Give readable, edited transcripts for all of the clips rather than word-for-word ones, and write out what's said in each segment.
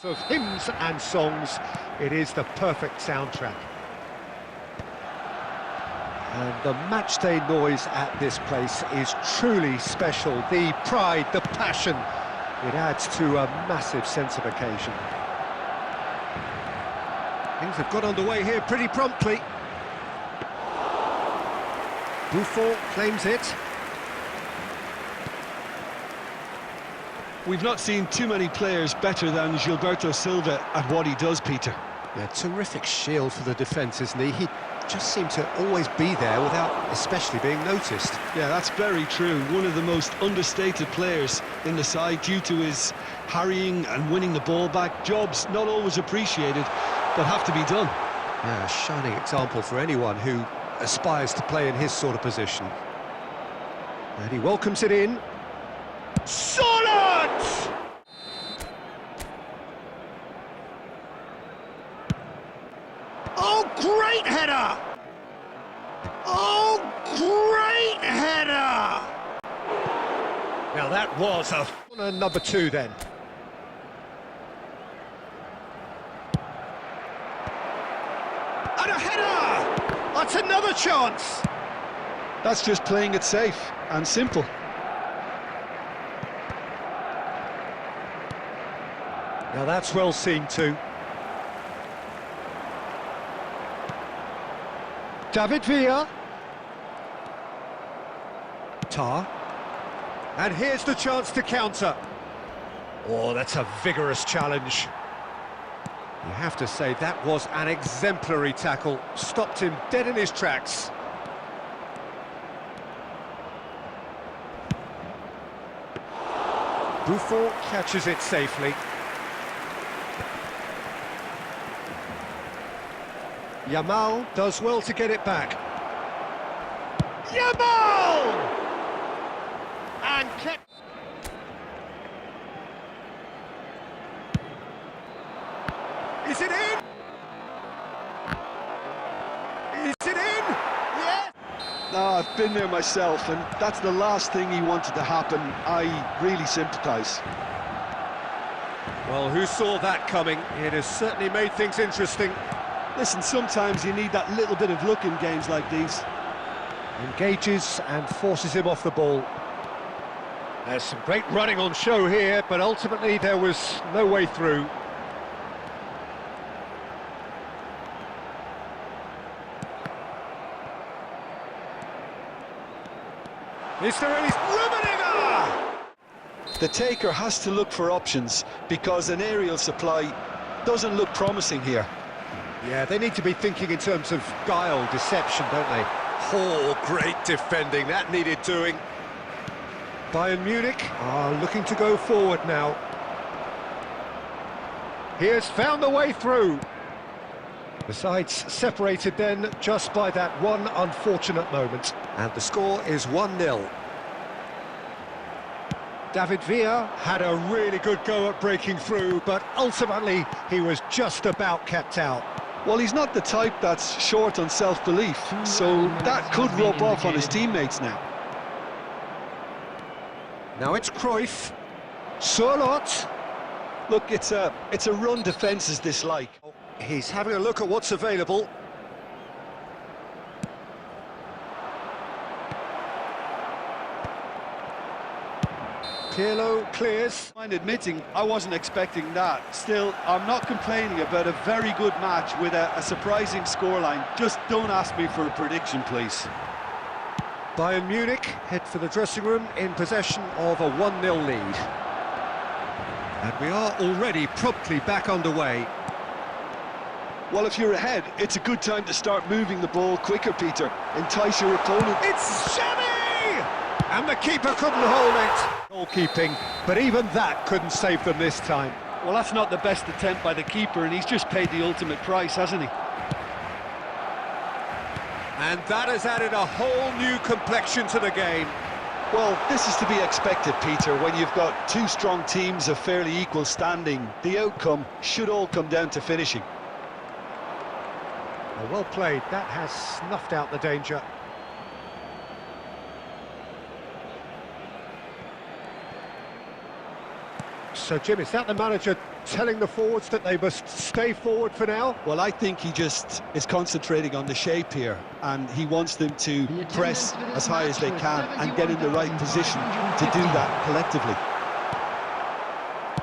Of hymns and songs, it is the perfect soundtrack. And the matchday noise at this place is truly special. The pride, the passion, it adds to a massive sense of occasion. Things have got underway here pretty promptly. Buffon claims it. We've not seen too many players better than Gilberto Silva at what he does, Peter. Yeah, terrific shield for the defence, isn't he? He just seemed to always be there without especially being noticed. Yeah, that's very true. One of the most understated players in the side due to his harrying and winning the ball back. Jobs not always appreciated, but have to be done. Yeah, a shining example for anyone who aspires to play in his sort of position. And he welcomes it in. Suarez! Oh, great header! Oh, great header! Now that was a number 2 then. And a header! That's another chance! That's just playing it safe and simple. Now that's well seen too. David Villa. Tar. And here's the chance to counter. Oh, that's a vigorous challenge. You have to say that was an exemplary tackle. Stopped him dead in his tracks. Buffon catches it safely. Yamal does well to get it back. Yamal! And kept... Is it in? Is it in? Yes! No, I've been there myself, and that's the last thing he wanted to happen. I really sympathise. Well, who saw that coming? It has certainly made things interesting. Listen, sometimes you need that little bit of luck in games like these. Engages and forces him off the ball. There's some great running on show here, but ultimately there was no way through. Is there any... Rummenigge! The taker has to look for options because an aerial supply doesn't look promising here. Yeah, they need to be thinking in terms of guile, deception, don't they? Oh, great defending, that needed doing. Bayern Munich are looking to go forward now. He has found the way through. The sides separated then just by that one unfortunate moment. And the score is 1-0. David Villa had a really good go at breaking through, but ultimately he was just about kept out. Well, he's not the type that's short on self-belief, so that could rub off on his teammates now. Now it's Cruyff. Surlot. Look, it's a run defence is dislike. He's having a look at what's available. Pirlo clears. I'm admitting I wasn't expecting that. Still, I'm not complaining about a very good match with a surprising scoreline. Just don't ask me for a prediction, please. Bayern Munich head for the dressing room in possession of a 1-0 lead. And we are already promptly back underway. Well, if you're ahead, it's a good time to start moving the ball quicker, Peter. Entice your opponent. It's Xavi! And the keeper couldn't hold it. Goalkeeping, but even that couldn't save them this time. Well, that's not the best attempt by the keeper, and he's just paid the ultimate price, hasn't he? And that has added a whole new complexion to the game. Well, this is to be expected, Peter, when you've got two strong teams of fairly equal standing. The outcome should all come down to finishing. Well played, that has snuffed out the danger. So, Jim, is that the manager telling the forwards that they must stay forward for now? Well, I think he just is concentrating on the shape here, and he wants them to press as high as they can and get in the right position to do that collectively.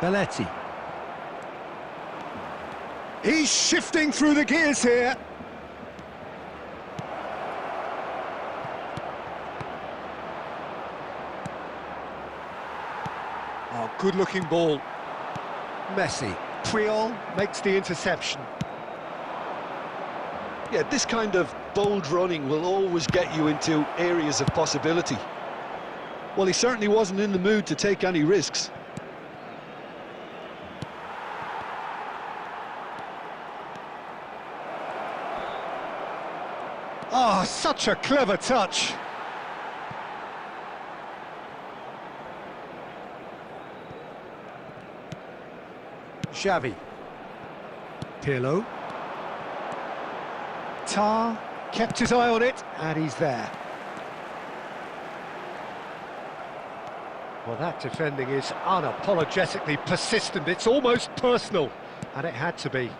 Belletti. He's shifting through the gears here. Oh, good-looking ball. Messi. Puyol makes the interception. Yeah, this kind of bold running will always get you into areas of possibility. Well, he certainly wasn't in the mood to take any risks. Oh, such a clever touch. Xavi. Pirlo. Tar kept his eye on it, and he's there. Well, that defending is unapologetically persistent. It's almost personal, and it had to be.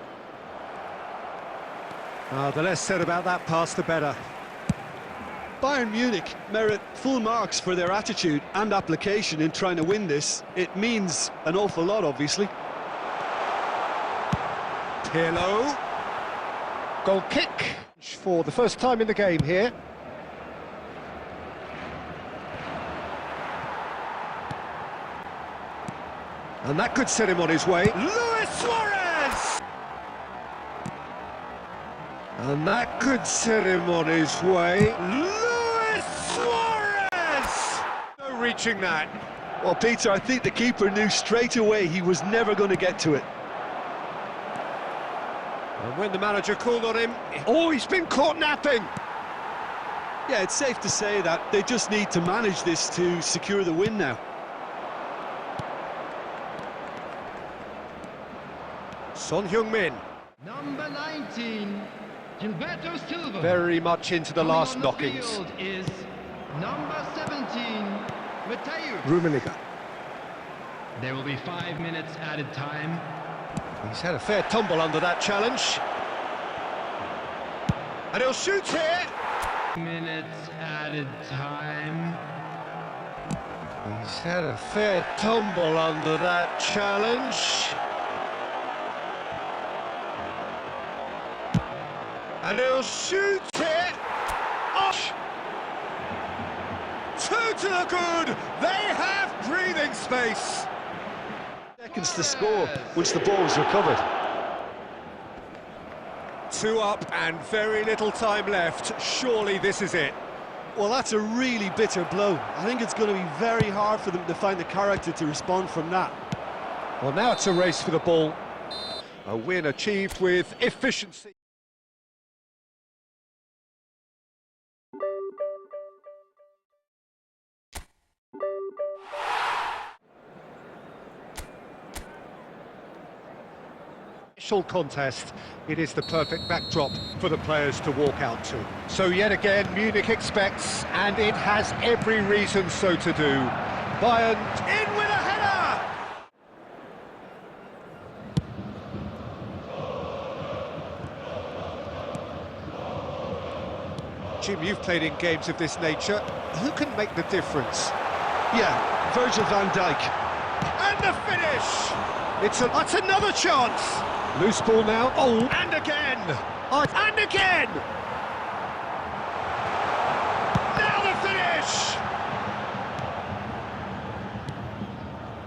The less said about that pass, the better. Bayern Munich merit full marks for their attitude and application in trying to win this. It means an awful lot, obviously. Pirlo. Goal kick for the first time in the game here. And that could set him on his way. Luis Suárez! And that could set him on his way. Luis Suárez! No reaching that. Well, Peter, I think the keeper knew straight away he was never going to get to it. And when the manager called on him, oh, he's been caught napping. Yeah, it's safe to say that they just need to manage this to secure the win now. Son Heung-min. Number 19, Gilberto Silva. Very much into the last on knockings. The field is number 17, Mateu. Rummenigge. There will be 5 minutes added time. He's had a fair tumble under that challenge. And he'll shoot here. Minutes added time. He's had a fair tumble under that challenge. And he'll shoot it! Oh. 2 to the good! They have breathing space! Seconds to score once the ball was recovered. 2 up and very little time left. Surely this is it. Well, that's a really bitter blow. I think it's going to be very hard for them to find the character to respond from that. Well, now it's a race for the ball. A win achieved with efficiency. Contest, it is the perfect backdrop for the players to walk out to. So yet again, Munich expects, and it has every reason so to do. Bayern in with a header! Jim, you've played in games of this nature. Who can make the difference? Yeah, Virgil van Dijk. And the finish! That's another chance! Loose ball now. Oh, and again! And again! Now the finish!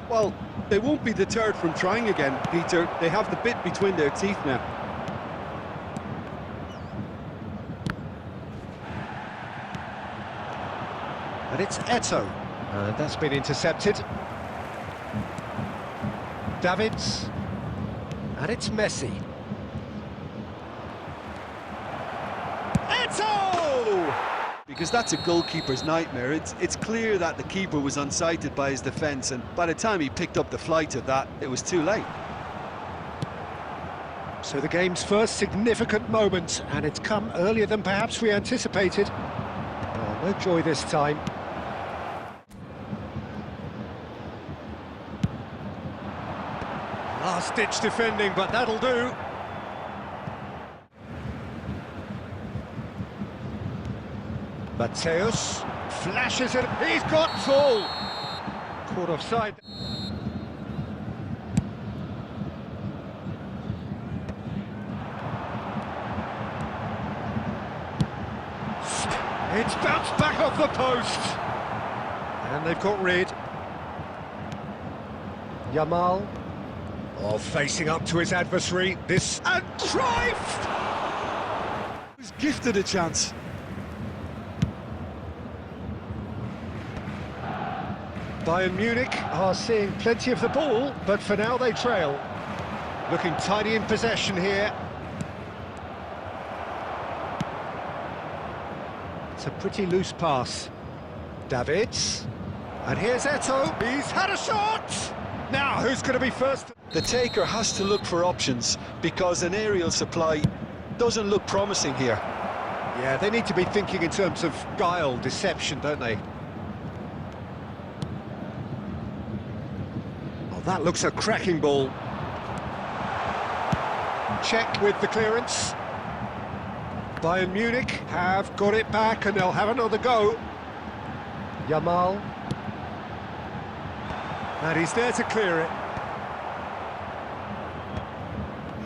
Well, they won't be deterred from trying again, Peter. They have the bit between their teeth now. And it's Eto'o. And that's been intercepted. Davids. And it's Messi. Eto'o! Because that's a goalkeeper's nightmare. It's clear that the keeper was unsighted by his defence, and by the time he picked up the flight of that, it was too late. So the game's first significant moment, and it's come earlier than perhaps we anticipated. Oh, no joy this time. Last-ditch defending, but that'll do. Mateus flashes it. He's got full. Caught offside. It's bounced back off the post. And they've got rid. Yamal. Oh, facing up to his adversary. This and Cruyff! He was gifted a chance. Bayern Munich are seeing plenty of the ball, but for now they trail. Looking tidy in possession here. It's a pretty loose pass. Davids. And here's Eto'o. He's had a shot! Now, who's going to be first? The taker has to look for options because an aerial supply doesn't look promising here. Yeah, they need to be thinking in terms of guile, deception, don't they? Oh, that looks a cracking ball. Check with the clearance. Bayern Munich have got it back and they'll have another go. Yamal. And he's there to clear it.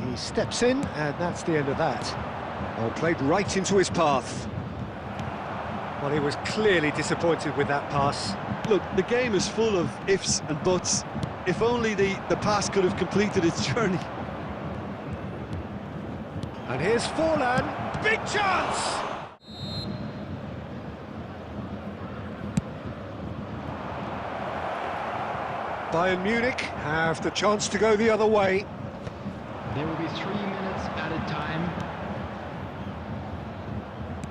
He steps in, and that's the end of that. Oh, played right into his path. Well, he was clearly disappointed with that pass. Look, the game is full of ifs and buts. If only the pass could have completed its journey. And here's Forlan. Big chance! Bayern Munich have the chance to go the other way. There will be 3 minutes added time.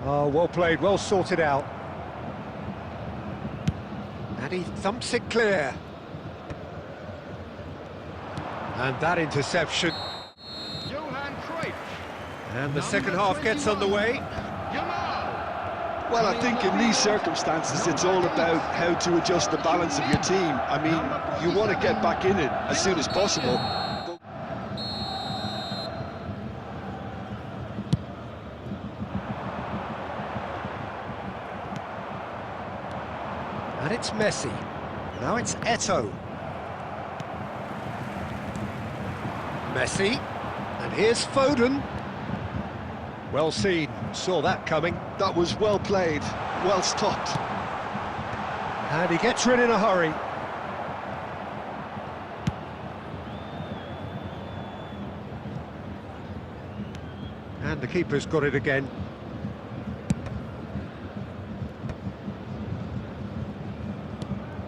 Oh, well played, well sorted out. And he thumps it clear. And that interception. Johan Cruyff. And the second half gets underway. Well, I think in these circumstances, it's all about how to adjust the balance of your team. I mean, you want to get back in it as soon as possible. And it's Messi. Now it's Eto'o. Messi. And here's Foden. Well seen, saw that coming. That was well played, well stopped. And he gets rid in a hurry. And the keeper's got it again.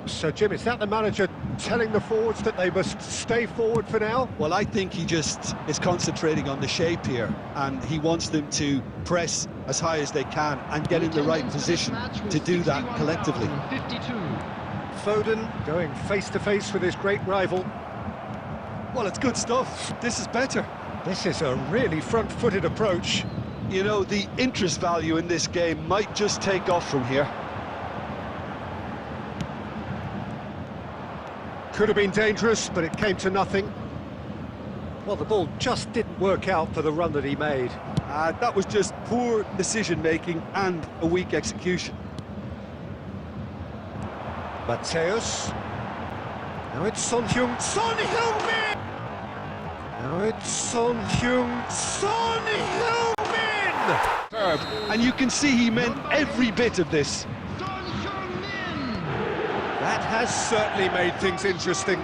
So, Jim, is that the manager telling the forwards that they must stay forward for now? Well, I think he just is concentrating on the shape here, and he wants them to press as high as they can and get in the right position to do that collectively. Foden going face-to-face with his great rival. Well, it's good stuff. This is better. This is a really front-footed approach. You know, the interest value in this game might just take off from here. Could have been dangerous, but it came to nothing. Well, the ball just didn't work out for the run that he made. That was just poor decision-making and a weak execution. Mateus. Now it's Son Heung-min! Son Heung-min! Now it's Son Heung-min! Superb. And you can see he meant every bit of this. That has certainly made things interesting.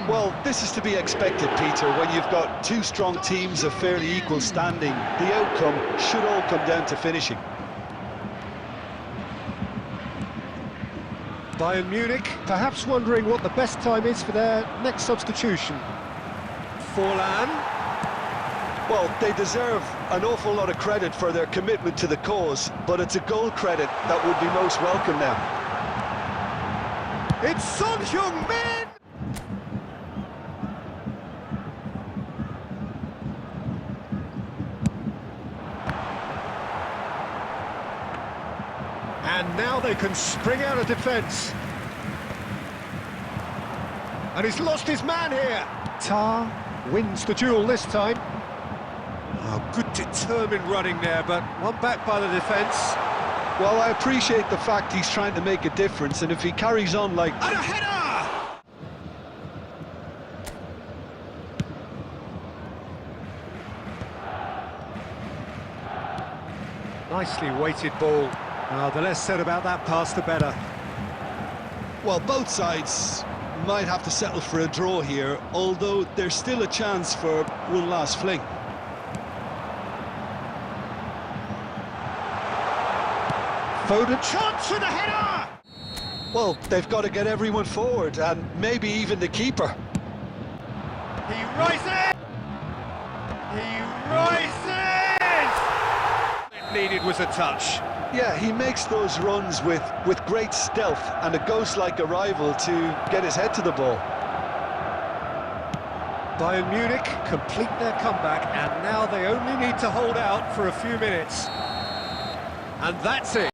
Well, this is to be expected, Peter. When you've got two strong teams of fairly equal standing, the outcome should all come down to finishing. Bayern Munich perhaps wondering what the best time is for their next substitution. Forlan. Well, they deserve an awful lot of credit for their commitment to the cause, but it's a goal credit that would be most welcome now. It's Son Heung-min! And now they can spring out of defence. And he's lost his man here. Tar Wins the duel this time. Oh, good determined running there, but one back by the defence. Well, I appreciate the fact he's trying to make a difference, and if he carries on like... And a header! Nicely weighted ball. The less said about that pass, the better. Well, both sides might have to settle for a draw here, although there's still a chance for one last fling. Foden, chance for the header! Well, they've got to get everyone forward, and maybe even the keeper. He rises! He rises! It needed was a touch. Yeah, he makes those runs with great stealth and a ghost-like arrival to get his head to the ball. Bayern Munich complete their comeback, and now they only need to hold out for a few minutes. And that's it.